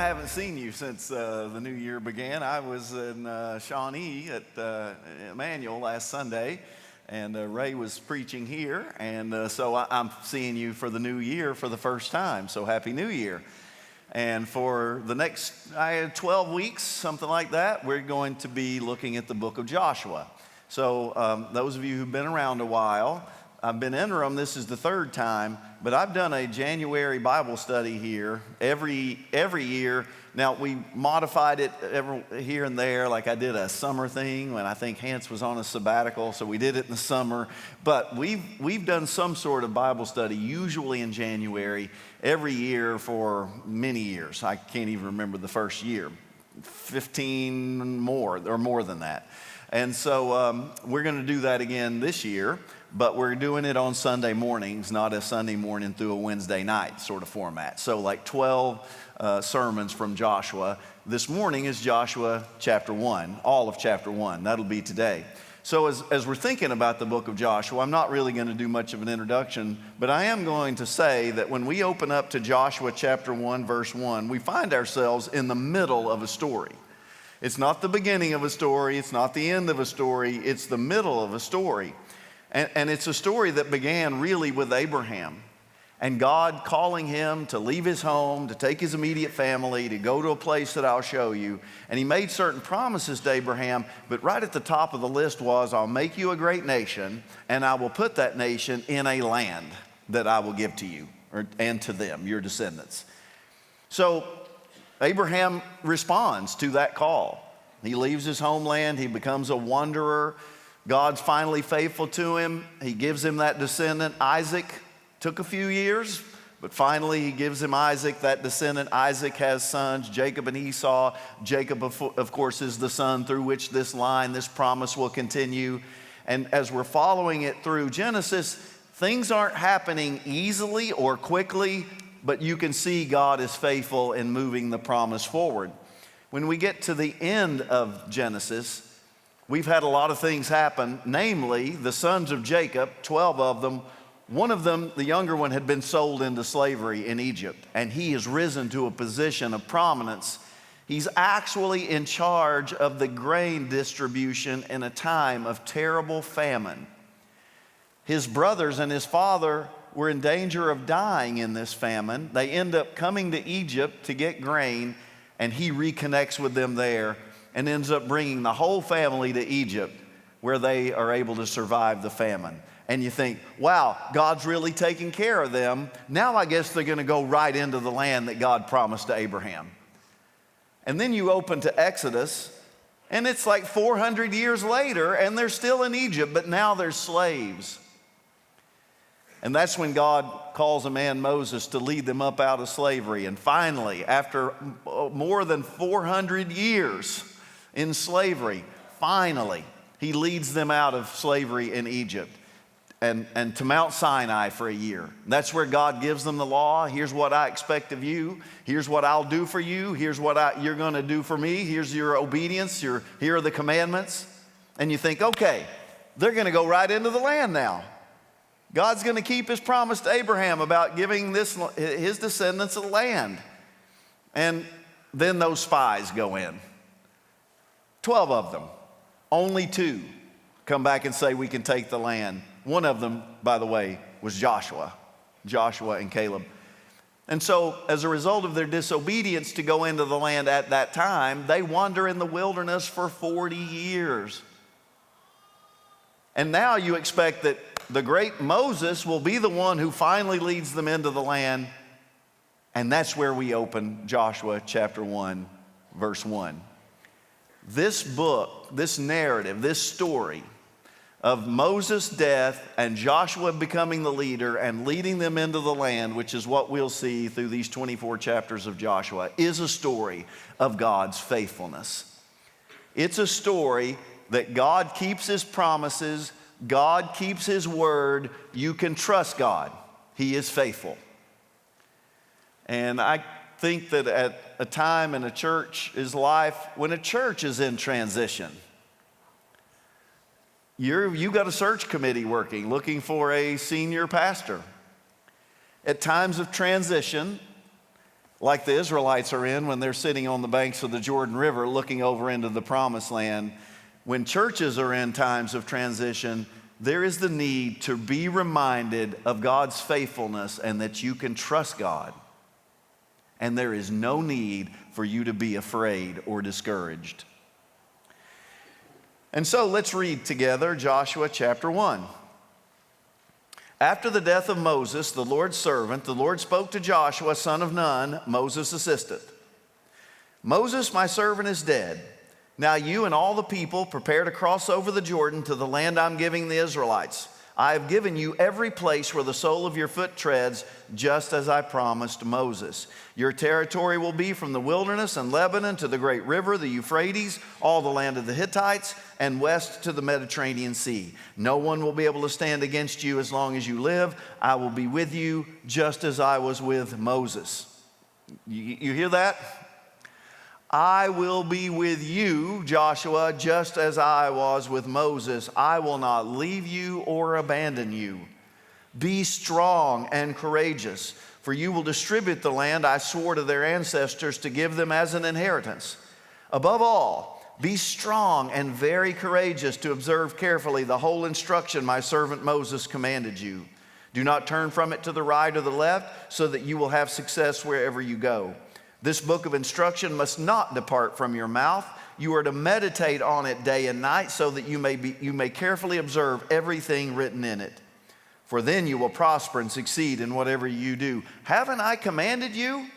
haven't seen you since the new year began. I was in Shawnee at Emmanuel last Sunday, and Ray was preaching here, and so I'm seeing you for the new year for the first time, so Happy New Year. And for the next 12 weeks, something like that, we're going to be looking at the book of Joshua. So those of you who've been around a while, I've been interim, this is the third time, but I've done a January Bible study here every year. Now, we modified it here and there, like I did a summer thing when I think Hans was on a sabbatical, so we did it in the summer. But we've done some sort of Bible study, usually in January, every year for many years. I can't even remember the first year, 15 more or more than that. And so we're going to do that again this year. But we're doing it on Sunday mornings, not a Sunday morning through a Wednesday night sort of format. So like 12 sermons from Joshua. This morning is Joshua chapter 1, all of chapter 1. That'll be today. So as we're thinking about the book of Joshua, I'm not really going to do much of an introduction, but I am going to say that when we open up to Joshua chapter 1, verse 1, we find ourselves in the middle of a story. It's not the beginning of a story. It's not the end of a story. It's the middle of a story. And it's a story that began really with Abraham and God calling him to leave his home, to take his immediate family, to go to a place that I'll show you. And he made certain promises to Abraham, but right at the top of the list was, I'll make you a great nation, and I will put that nation in a land that I will give to you and to them, your descendants. So Abraham responds to that call. He leaves his homeland. He becomes a wanderer. God's finally faithful to him. He gives him that descendant, Isaac. Took a few years, but finally he gives him Isaac, that descendant. Isaac has sons, Jacob and Esau. Jacob, of course, is the son through which this line, this promise will continue. And as we're following it through Genesis, things aren't happening easily or quickly, but you can see God is faithful in moving the promise forward. When we get to the end of Genesis, we've had a lot of things happen, namely the sons of Jacob, 12 of them. One of them, the younger one, had been sold into slavery in Egypt, and he has risen to a position of prominence. He's actually in charge of the grain distribution in a time of terrible famine. His brothers and his father were in danger of dying in this famine. They end up coming to Egypt to get grain, and he reconnects with them there and ends up bringing the whole family to Egypt, where they are able to survive the famine. And you think, wow, God's really taking care of them. Now I guess they're going to go right into the land that God promised to Abraham. And then you open to Exodus, and it's like 400 years later, and they're still in Egypt, but now they're slaves. And that's when God calls a man, Moses, to lead them up out of slavery. And finally, after more than 400 years in slavery, finally, he leads them out of slavery in Egypt and to Mount Sinai for a year. That's where God gives them the law. Here's what I expect of you. Here's what I'll do for you. Here's what you're going to do for me. Here's your obedience. Here are the commandments. And you think, okay, they're going to go right into the land now. God's going to keep his promise to Abraham about giving his descendants a land. And then those spies go in. 12 of them. Only 2 come back and say we can take the land. One of them, by the way, was Joshua and Caleb. And so as a result of their disobedience to go into the land at that time, they wander in the wilderness for 40 years. And now you expect that the great Moses will be the one who finally leads them into the land. And that's where we open Joshua chapter 1, verse 1. This book, this narrative, this story of Moses' death and Joshua becoming the leader and leading them into the land, which is what we'll see through these 24 chapters of Joshua, is a story of God's faithfulness. It's a story that God keeps his promises, God keeps his word. You can trust God. He is faithful. And I think that at a time in a church's life, when a church is in transition, you've got a search committee working, looking for a senior pastor. At times of transition, like the Israelites are in when they're sitting on the banks of the Jordan River looking over into the promised land. When churches are in times of transition, there is the need to be reminded of God's faithfulness and that you can trust God. And there is no need for you to be afraid or discouraged. And so let's read together Joshua chapter 1. After the death of Moses, the Lord's servant, the Lord spoke to Joshua, son of Nun, Moses' assistant. Moses, my servant, is dead. Now you and all the people prepare to cross over the Jordan to the land I'm giving the Israelites. I have given you every place where the sole of your foot treads, just as I promised Moses. Your territory will be from the wilderness and Lebanon to the great river, the Euphrates, all the land of the Hittites, and west to the Mediterranean Sea. No one will be able to stand against you as long as you live. I will be with you just as I was with Moses. You hear that? I will be with you, Joshua, just as I was with Moses. I will not leave you or abandon you. Be strong and courageous, for you will distribute the land I swore to their ancestors to give them as an inheritance. Above all, be strong and very courageous to observe carefully the whole instruction my servant Moses commanded you. Do not turn from it to the right or the left, so that you will have success wherever you go. This book of instruction must not depart from your mouth. You are to meditate on it day and night so that you may carefully observe everything written in it. For then you will prosper and succeed in whatever you do. Haven't I commanded you?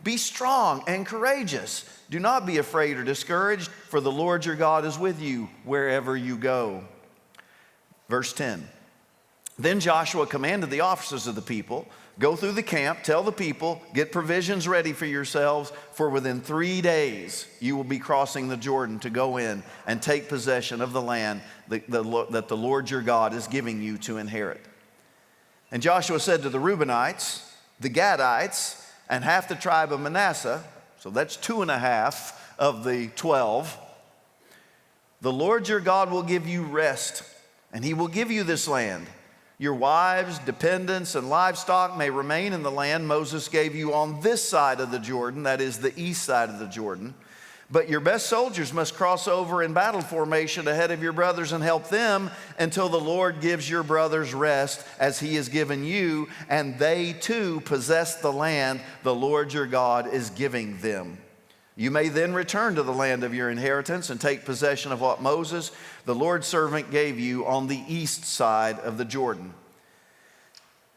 Be strong and courageous. Do not be afraid or discouraged, for the Lord your God is with you wherever you go. Verse 10. Then Joshua commanded the officers of the people, go through the camp, tell the people, get provisions ready for yourselves, for within 3 days you will be crossing the Jordan to go in and take possession of the land that the Lord your God is giving you to inherit. And Joshua said to the Reubenites, the Gadites, and half the tribe of Manasseh, so that's 2.5 of the 12, the Lord your God will give you rest, and he will give you this land. Your wives, dependents, and livestock may remain in the land Moses gave you on this side of the Jordan, that is the east side of the Jordan. But your best soldiers must cross over in battle formation ahead of your brothers and help them until the Lord gives your brothers rest as he has given you, and they too possess the land the Lord your God is giving them. You may then return to the land of your inheritance and take possession of what Moses, the Lord's servant, gave you on the east side of the Jordan.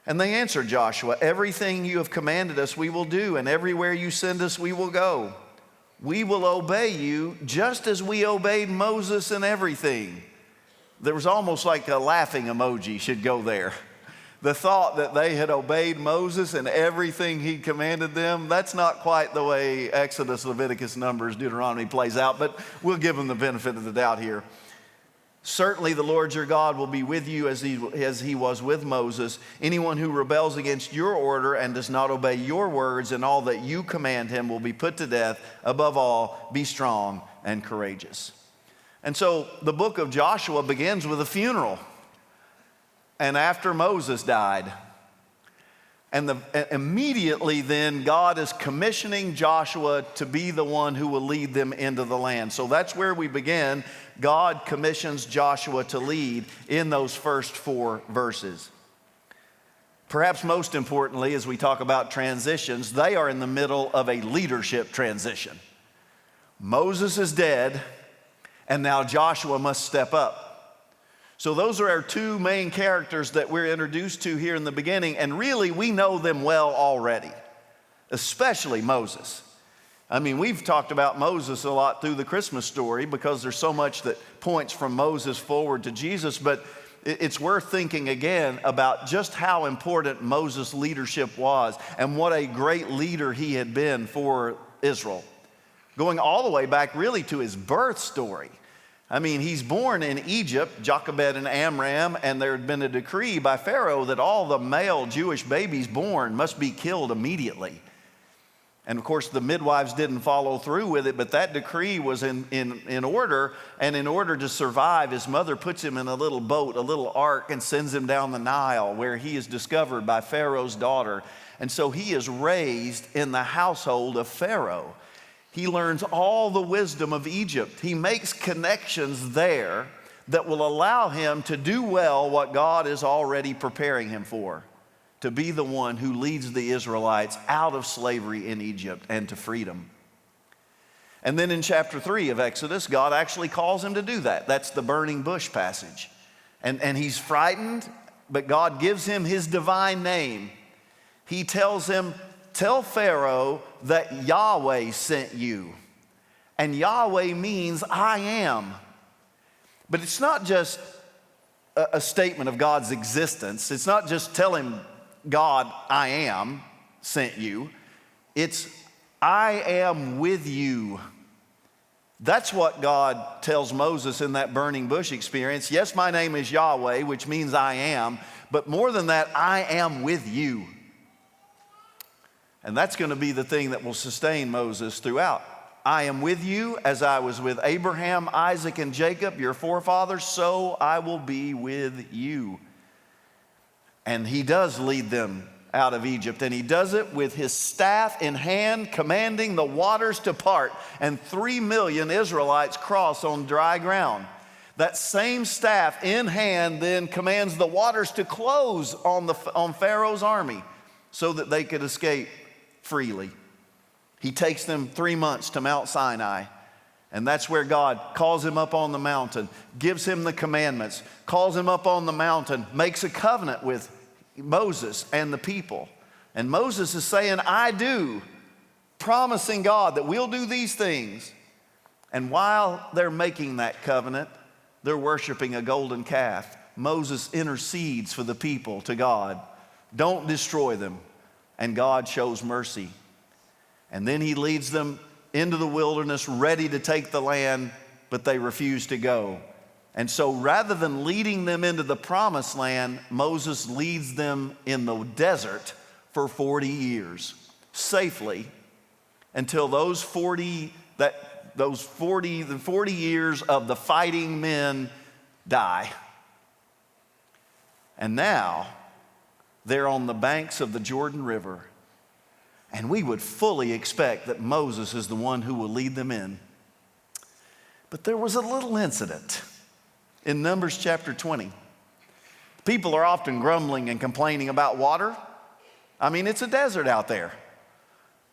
And they answered Joshua, everything you have commanded us we will do, and everywhere you send us we will go. We will obey you just as we obeyed Moses in everything. There was almost like a laughing emoji should go there. The thought that they had obeyed Moses and everything he commanded them, that's not quite the way Exodus, Leviticus, Numbers, Deuteronomy plays out, but we'll give them the benefit of the doubt here. Certainly the Lord your God will be with you as he was with Moses. Anyone who rebels against your order and does not obey your words and all that you command him will be put to death. Above all, be strong and courageous. And so the book of Joshua begins with a funeral. And after Moses died, and immediately then God is commissioning Joshua to be the one who will lead them into the land. So that's where we begin. God commissions Joshua to lead in those first 4 verses. Perhaps most importantly, as we talk about transitions, they are in the middle of a leadership transition. Moses is dead, and now Joshua must step up. So those are our 2 main characters that we're introduced to here in the beginning, and really we know them well already, especially Moses. I mean, we've talked about Moses a lot through the Christmas story because there's so much that points from Moses forward to Jesus, but it's worth thinking again about just how important Moses' leadership was and what a great leader he had been for Israel, going all the way back really to his birth story. I mean, he's born in Egypt, Jochebed and Amram, and there had been a decree by Pharaoh that all the male Jewish babies born must be killed immediately. And of course, the midwives didn't follow through with it, but that decree was in order. And in order to survive, his mother puts him in a little boat, a little ark, and sends him down the Nile, where he is discovered by Pharaoh's daughter. And so he is raised in the household of Pharaoh. He learns all the wisdom of Egypt. He makes connections there that will allow him to do well what God is already preparing him for, to be the one who leads the Israelites out of slavery in Egypt and to freedom. And then in chapter 3 of Exodus, God actually calls him to do that. That's the burning bush passage. And he's frightened, but God gives him his divine name. He tells him, tell Pharaoh that Yahweh sent you. And Yahweh means I am. But it's not just a statement of God's existence. It's not just telling God, I am, sent you. It's, I am with you. That's what God tells Moses in that burning bush experience. Yes, my name is Yahweh, which means I am. But more than that, I am with you. And that's going to be the thing that will sustain Moses throughout. I am with you as I was with Abraham, Isaac, and Jacob, your forefathers, so I will be with you. And he does lead them out of Egypt, and he does it with his staff in hand, commanding the waters to part, and 3 million Israelites cross on dry ground. That same staff in hand then commands the waters to close on Pharaoh's army so that they could escape freely. He takes them 3 months to Mount Sinai, and that's where God calls him up on the mountain, gives him the commandments, calls him up on the mountain, makes a covenant with Moses and the people. And Moses is saying, I do, promising God that we'll do these things. And while they're making that covenant, they're worshiping a golden calf. Moses intercedes for the people to God. Don't destroy them. And God shows mercy. And then he leads them into the wilderness, ready to take the land, but they refuse to go. And so rather than leading them into the promised land, Moses leads them in the desert for 40 years, safely, until the 40 years of the fighting men die. And now they're on the banks of the Jordan River. And we would fully expect that Moses is the one who will lead them in. But there was a little incident in Numbers chapter 20. People are often grumbling and complaining about water. I mean, it's a desert out there.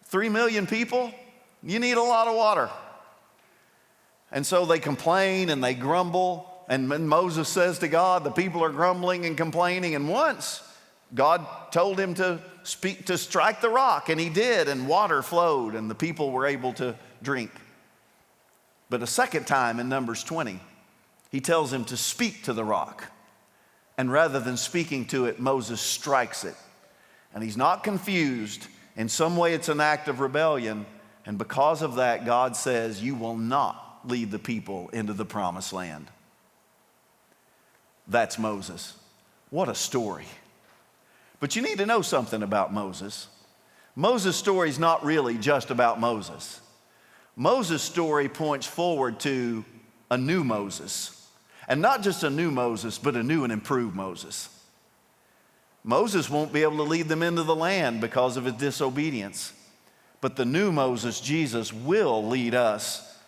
3 million people, you need a lot of water. And so they complain and they grumble. And Moses says to God, the people are grumbling and complaining. And once God told him to strike the rock, and he did, and water flowed, and the people were able to drink. But a second time in Numbers 20, he tells him to speak to the rock. And rather than speaking to it, Moses strikes it. And he's not confused. In some way, it's an act of rebellion. And because of that, God says, you will not lead the people into the promised land. That's Moses. What a story. But you need to know something about Moses. Moses' story is not really just about Moses. Moses' story points forward to a new Moses. And not just a new Moses, but a new and improved Moses. Moses won't be able to lead them into the land because of his disobedience. But the new Moses, Jesus, will lead us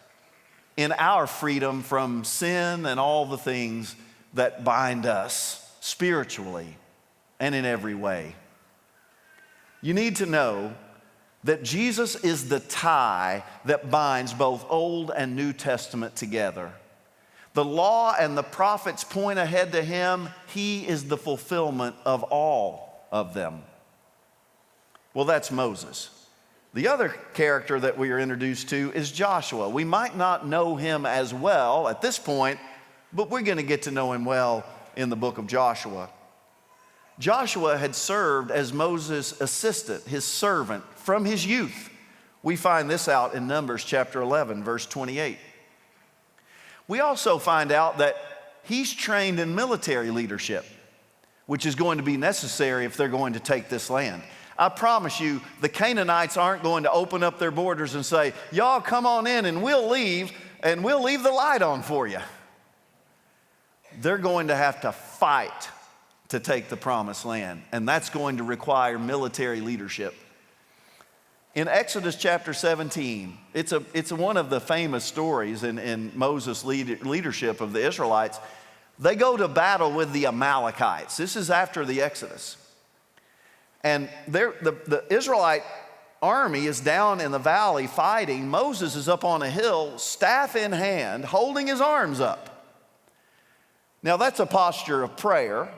in our freedom from sin and all the things that bind us spiritually and in every way. You need to know that Jesus is the tie that binds both Old and New Testament together. The law and the prophets point ahead to him. He is the fulfillment of all of them. Well, that's Moses. The other character that we are introduced to is Joshua. We might not know him as well at this point, but we're going to get to know him well in the book of Joshua. Joshua had served as Moses' assistant, his servant, from his youth. We find this out in Numbers chapter 11, verse 28. We also find out that he's trained in military leadership, which is going to be necessary if they're going to take this land. I promise you, the Canaanites aren't going to open up their borders and say, y'all come on in and we'll leave the light on for you. They're going to have to fight to take the promised land, and that's going to require military leadership. In Exodus chapter 17, it's one of the famous stories in Moses' leadership of the Israelites. They go to battle with the Amalekites. This is after the Exodus. And the Israelite army is down in the valley fighting. Moses is up on a hill, staff in hand, holding his arms up. Now that's a posture of prayer.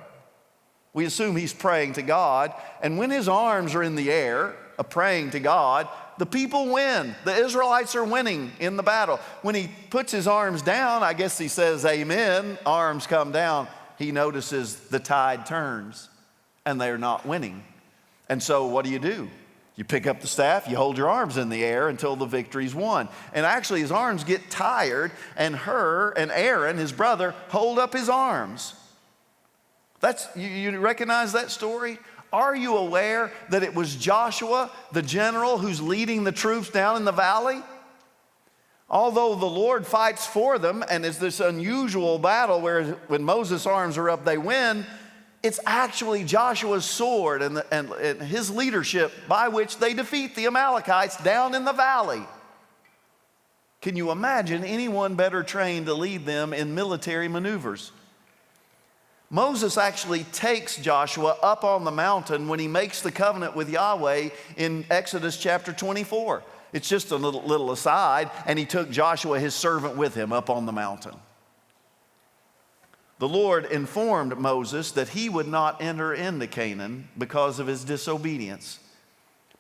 We assume he's praying to God. And when his arms are in the air, praying to God, the people win. The Israelites are winning in the battle. When he puts his arms down, I guess he says amen, arms come down, he notices the tide turns and they're not winning. And so what do? You pick up the staff, you hold your arms in the air until the victory's won. And actually his arms get tired, and Aaron, his brother, hold up his arms. You recognize that story? Are you aware that it was Joshua, the general, who's leading the troops down in the valley? Although the Lord fights for them, and it's this unusual battle where when Moses' arms are up, they win, it's actually Joshua's sword and his leadership by which they defeat the Amalekites down in the valley. Can you imagine anyone better trained to lead them in military maneuvers? Moses actually takes Joshua up on the mountain when he makes the covenant with Yahweh in Exodus chapter 24. It's just a little aside, and he took Joshua, his servant, with him up on the mountain. The Lord informed Moses that he would not enter into Canaan because of his disobedience.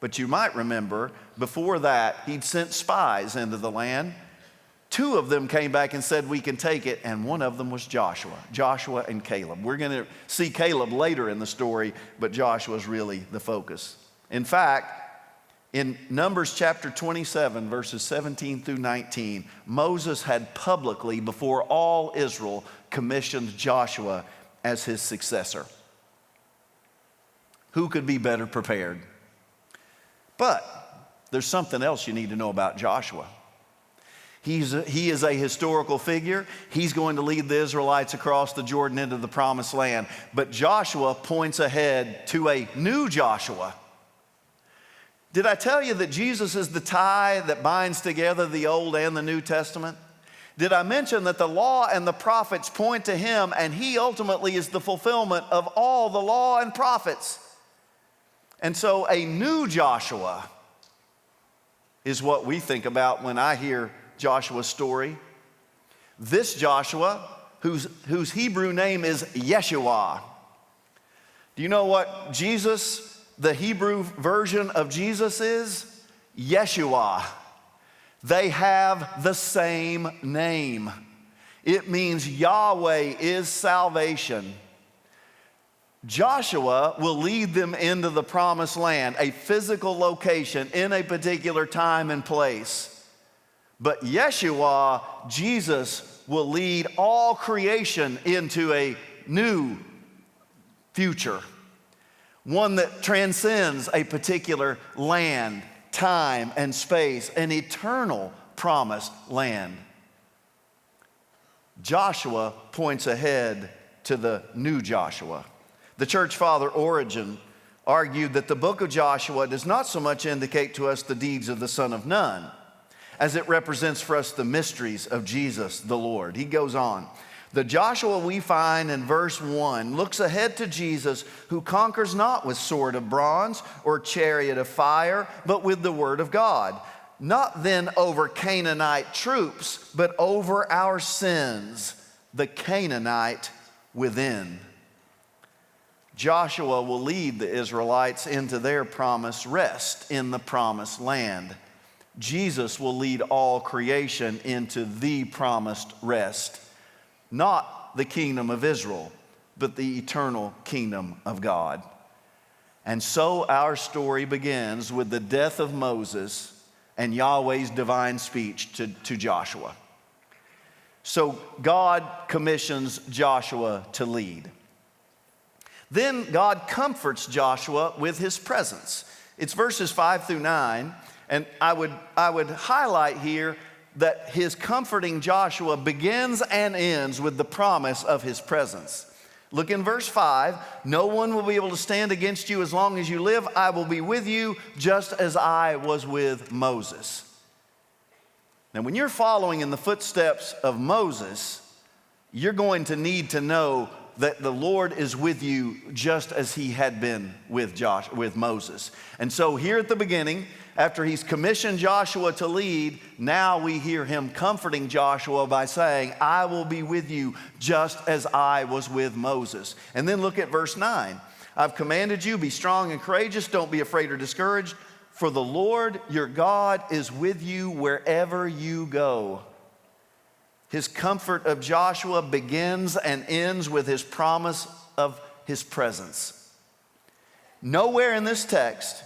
But you might remember, before that, he'd sent spies into the land. 2 of them came back and said, we can take it, and one of them was Joshua and Caleb. We're going to see Caleb later in the story, but Joshua's really the focus. In fact, in Numbers chapter 27, verses 17 through 19, Moses had publicly, before all Israel, commissioned Joshua as his successor. Who could be better prepared? But there's something else you need to know about Joshua. He is a historical figure. He's going to lead the Israelites across the Jordan into the promised land. But Joshua points ahead to a new Joshua. Did I tell you that Jesus is the tie that binds together the Old and the New Testament? Did I mention that the law and the prophets point to him, and he ultimately is the fulfillment of all the law and prophets? And so a new Joshua is what we think about when I hear Joshua's story. This Joshua, whose Hebrew name is Yeshua. Do you know what Jesus, the Hebrew version of Jesus, is? Yeshua. They have the same name. It means Yahweh is salvation. Joshua will lead them into the promised land, a physical location in a particular time and place. But Yeshua, Jesus, will lead all creation into a new future, one that transcends a particular land, time, and space, an eternal promised land. Joshua points ahead to the new Joshua. The church father Origen argued that the book of Joshua does not so much indicate to us the deeds of the Son of None, as it represents for us the mysteries of Jesus the Lord. He goes on. The Joshua we find in verse 1 looks ahead to Jesus, who conquers not with sword of bronze or chariot of fire, but with the word of God. Not then over Canaanite troops, but over our sins, the Canaanite within. Joshua will lead the Israelites into their promised rest in the promised land. Jesus will lead all creation into the promised rest. Not the kingdom of Israel, but the eternal kingdom of God. And so our story begins with the death of Moses and Yahweh's divine speech to Joshua. So God commissions Joshua to lead. Then God comforts Joshua with his presence. It's verses 5 through 9, and I would highlight here that his comforting Joshua begins and ends with the promise of his presence. Look in verse 5, no one will be able to stand against you as long as you live. I will be with you just as I was with Moses. Now, when you're following in the footsteps of Moses, you're going to need to know that the Lord is with you just as he had been with Moses. And so here at the beginning, after he's commissioned Joshua to lead, now we hear him comforting Joshua by saying, I will be with you just as I was with Moses. And then look at verse 9. I've commanded you, be strong and courageous, don't be afraid or discouraged, for the Lord your God is with you wherever you go. His comfort of Joshua begins and ends with his promise of his presence. Nowhere in this text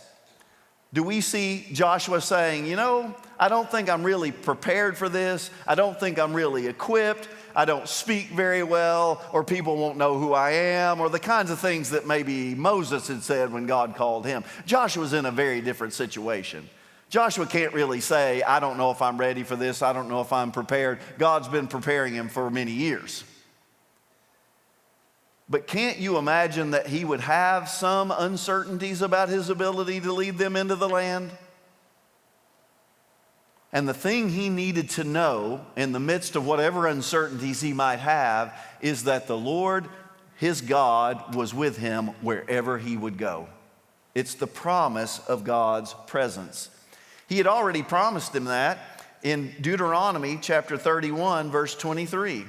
do we see Joshua saying, I don't think I'm really prepared for this. I don't think I'm really equipped. I don't speak very well, or people won't know who I am, or the kinds of things that maybe Moses had said when God called him. Joshua's in a very different situation. Joshua can't really say, I don't know if I'm ready for this. I don't know if I'm prepared. God's been preparing him for many years. But can't you imagine that he would have some uncertainties about his ability to lead them into the land? And the thing he needed to know in the midst of whatever uncertainties he might have is that the Lord, his God, was with him wherever he would go. It's the promise of God's presence. He had already promised him that in Deuteronomy chapter 31, verse 23.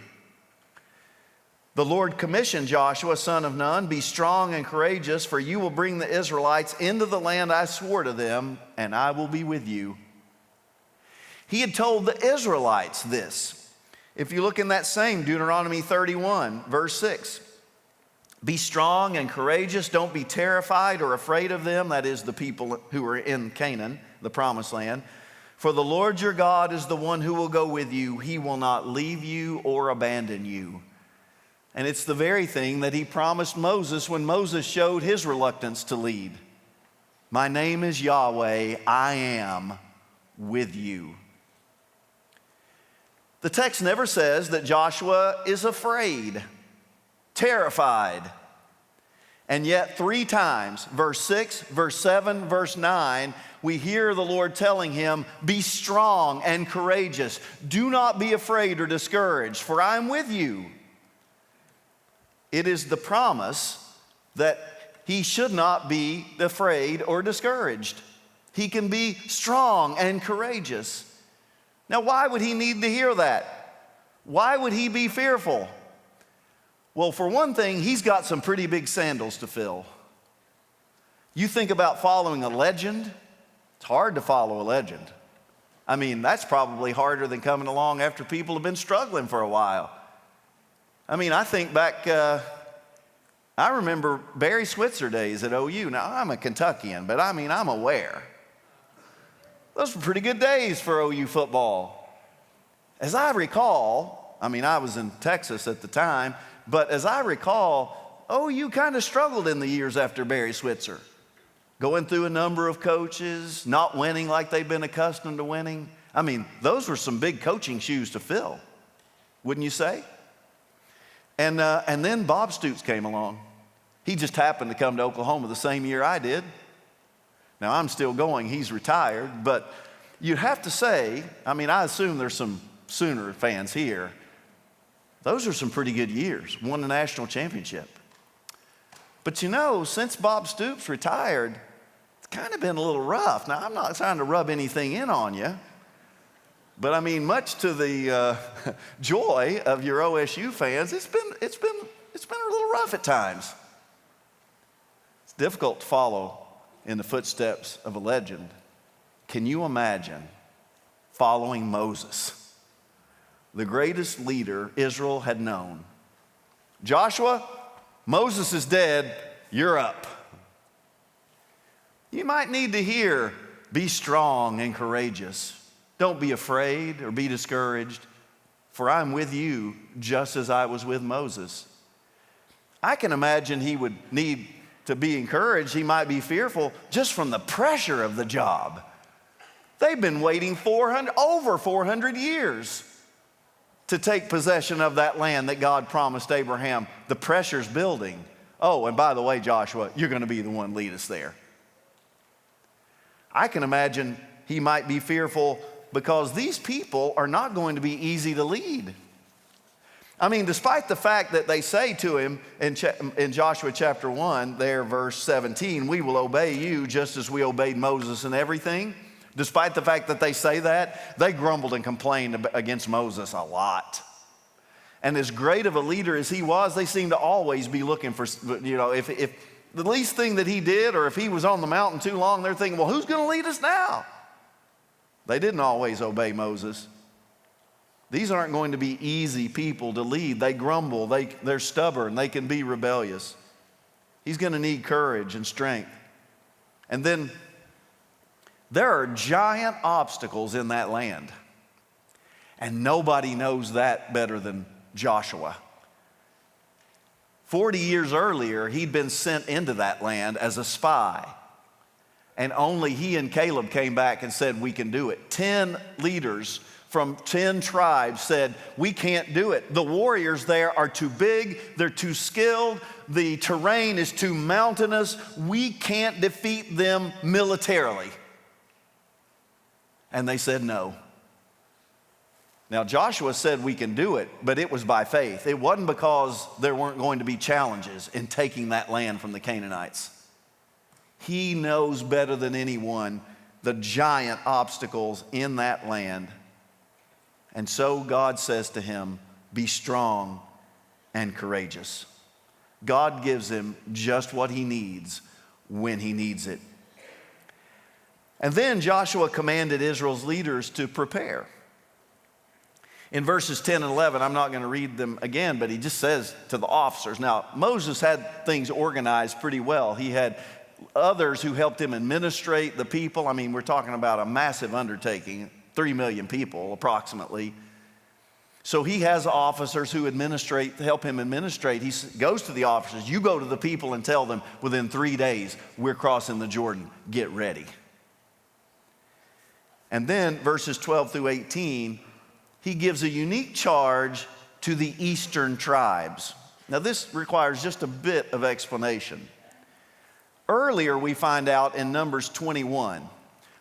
The Lord commissioned Joshua, son of Nun, be strong and courageous, for you will bring the Israelites into the land I swore to them, and I will be with you. He had told the Israelites this. If you look in that same Deuteronomy 31, verse 6, be strong and courageous, don't be terrified or afraid of them, that is the people who are in Canaan, the promised land. For the Lord your God is the one who will go with you. He will not leave you or abandon you. And it's the very thing that he promised Moses when Moses showed his reluctance to lead. My name is Yahweh, I am with you. The text never says that Joshua is afraid, terrified. And yet 3 times, verse 6, verse 7, verse 9, we hear the Lord telling him, be strong and courageous. Do not be afraid or discouraged, for I am with you. It is the promise that he should not be afraid or discouraged. He can be strong and courageous. Now, why would he need to hear that? Why would he be fearful? Well, for one thing, he's got some pretty big sandals to fill. You think about following a legend, it's hard to follow a legend. I mean, that's probably harder than coming along after people have been struggling for a while. I mean, I think back, I remember Barry Switzer days at OU. Now, I'm a Kentuckian, but I mean, I'm aware. Those were pretty good days for OU football. As I recall, I mean, I was in Texas at the time, but as I recall, OU kind of struggled in the years after Barry Switzer. Going through a number of coaches, not winning like they've been accustomed to winning. I mean, those were some big coaching shoes to fill, wouldn't you say? And then Bob Stoops came along. He just happened to come to Oklahoma the same year I did. Now, I'm still going. He's retired. But you'd have to say, I mean, I assume there's some Sooner fans here. Those are some pretty good years. Won the national championship. But you know, since Bob Stoops retired, it's kind of been a little rough. Now, I'm not trying to rub anything in on you. But I mean, much to the joy of your OSU fans, it's been a little rough at times. It's difficult to follow in the footsteps of a legend. Can you imagine following Moses, the greatest leader Israel had known? Joshua, Moses is dead, you're up. You might need to hear, be strong and courageous. Don't be afraid or be discouraged, for I'm with you just as I was with Moses. I can imagine he would need to be encouraged. He might be fearful just from the pressure of the job. They've been waiting over 400 years to take possession of that land that God promised Abraham. The pressure's building. Oh, and by the way, Joshua, you're going to be the one lead us there. I can imagine he might be fearful because these people are not going to be easy to lead. I mean, despite the fact that they say to him in Joshua chapter 1, there, verse 17, we will obey you just as we obeyed Moses in everything. Despite the fact that they say that, they grumbled and complained against Moses a lot. And as great of a leader as he was, they seemed to always be looking for, if the least thing that he did, or if he was on the mountain too long, they're thinking, well, who's going to lead us now? They didn't always obey Moses. These aren't going to be easy people to lead. They grumble, they're stubborn, they can be rebellious. He's going to need courage and strength. And then there are giant obstacles in that land. And nobody knows that better than Joshua. 40 years earlier, he'd been sent into that land as a spy. And only he and Caleb came back and said, we can do it. 10 leaders from 10 tribes said, we can't do it. The warriors there are too big, they're too skilled, the terrain is too mountainous, we can't defeat them militarily. And they said no. Now Joshua said we can do it, but it was by faith. It wasn't because there weren't going to be challenges in taking that land from the Canaanites. He knows better than anyone the giant obstacles in that land. And so God says to him, be strong and courageous. God gives him just what he needs when he needs it. And then Joshua commanded Israel's leaders to prepare. In verses 10 and 11, I'm not going to read them again, but he just says to the officers. Now, Moses had things organized pretty well. He had others who helped him administrate the people. I mean, we're talking about a massive undertaking, 3 million people approximately. So he has officers who help him administrate. He goes to the officers, you go to the people and tell them within 3 days, we're crossing the Jordan, get ready. And then verses 12 through 18, he gives a unique charge to the eastern tribes. Now this requires just a bit of explanation. Earlier we find out in Numbers 21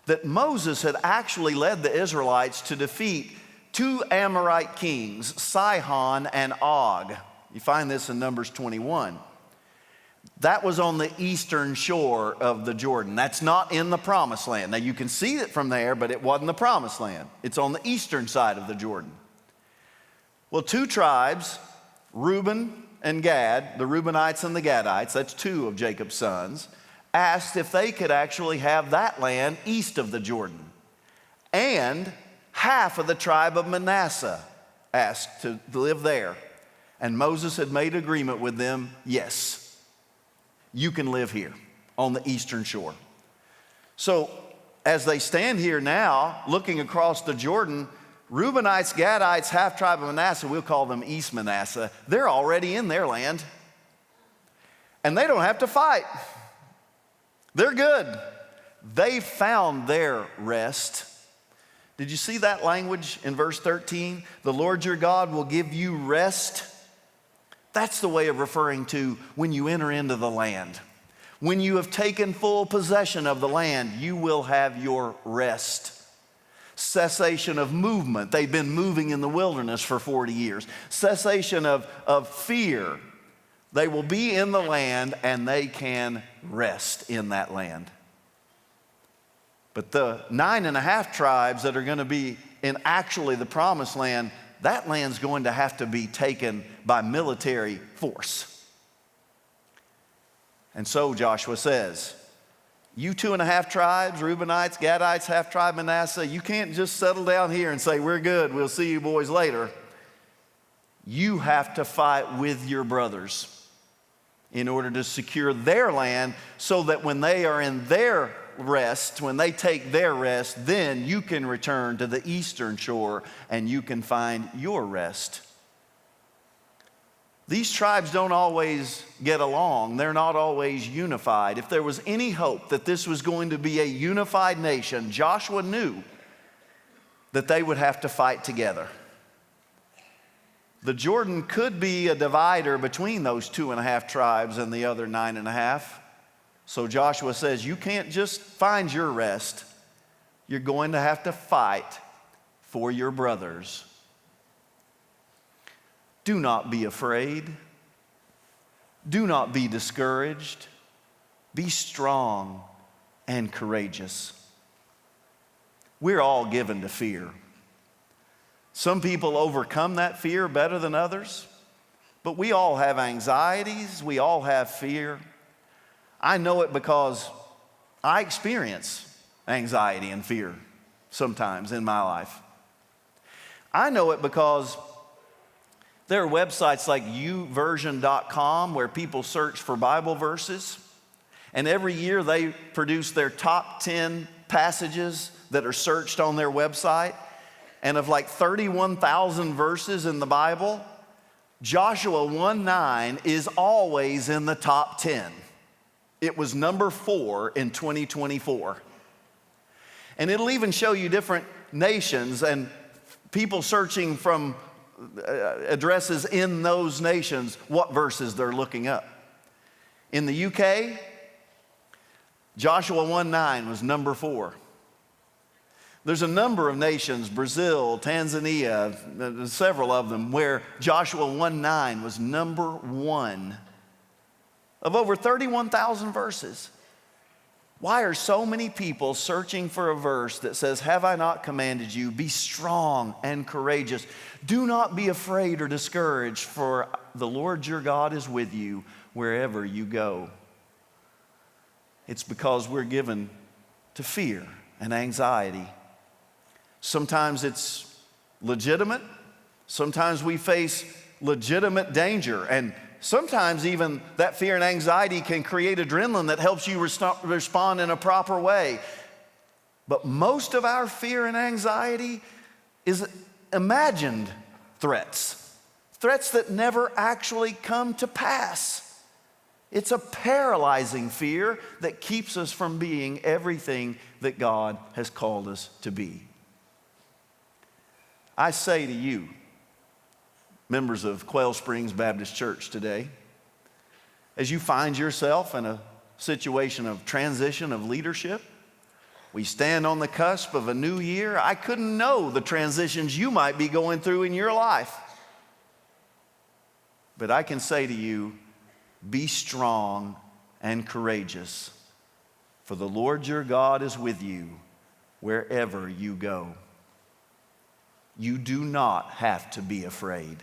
that Moses had actually led the Israelites to defeat 2 Amorite kings, Sihon and Og. You find this in Numbers 21. That was on the eastern shore of the Jordan. That's not in the promised land. Now you can see it from there, but it wasn't the promised land. It's on the eastern side of the Jordan. Well, 2 tribes, Reuben and Gad, the Reubenites and the Gadites, that's 2 of Jacob's sons, asked if they could actually have that land east of the Jordan. And half of the tribe of Manasseh asked to live there. And Moses had made agreement with them, yes, you can live here on the eastern shore. So as they stand here now, looking across the Jordan, Reubenites, Gadites, half tribe of Manasseh, we'll call them East Manasseh, they're already in their land. And they don't have to fight. They're good. They found their rest. Did you see that language in verse 13? The Lord your God will give you rest. That's the way of referring to when you enter into the land. When you have taken full possession of the land, you will have your rest. Cessation of movement. They've been moving in the wilderness for 40 years. Cessation of fear. They will be in the land and they can rest in that land. But the 9.5 tribes that are going to be in actually the promised land, that land's going to have to be taken by military force. And so Joshua says, you 2.5 tribes, Reubenites, Gadites, half tribe Manasseh, you can't just settle down here and say, we're good, we'll see you boys later. You have to fight with your brothers in order to secure their land so that when they are in their rest, when they take their rest, then you can return to the eastern shore and you can find your rest. These tribes don't always get along. They're not always unified. If there was any hope that this was going to be a unified nation, Joshua knew that they would have to fight together. The Jordan could be a divider between those 2.5 tribes and the other 9.5. So Joshua says, you can't just find your rest. You're going to have to fight for your brothers. Do not be afraid. Do not be discouraged. Be strong and courageous. We're all given to fear. Some people overcome that fear better than others, but we all have anxieties. We all have fear. I know it because I experience anxiety and fear sometimes in my life. I know it because there are websites like uversion.com where people search for Bible verses, and every year they produce their top 10 passages that are searched on their website. And of like 31,000 verses in the Bible, Joshua 1:9 is always in the top 10. It was number 4 in 2024. And it'll even show you different nations and people searching from addresses in those nations, what verses they're looking up. In the UK, Joshua 1:9 was number 4. There's a number of nations, Brazil, Tanzania, several of them, where Joshua 1:9 was number 1 of over 31,000 verses. Why are so many people searching for a verse that says, have I not commanded you, be strong and courageous. Do not be afraid or discouraged, for the Lord your God is with you wherever you go. It's because we're given to fear and anxiety. Sometimes it's legitimate. Sometimes we face legitimate danger. And sometimes even that fear and anxiety can create adrenaline that helps you respond in a proper way. But most of our fear and anxiety is imagined threats. Threats that never actually come to pass. It's a paralyzing fear that keeps us from being everything that God has called us to be. I say to you, members of Quail Springs Baptist Church today, as you find yourself in a situation of transition of leadership, we stand on the cusp of a new year. I couldn't know the transitions you might be going through in your life. But I can say to you, be strong and courageous, for the Lord your God is with you wherever you go. You do not have to be afraid.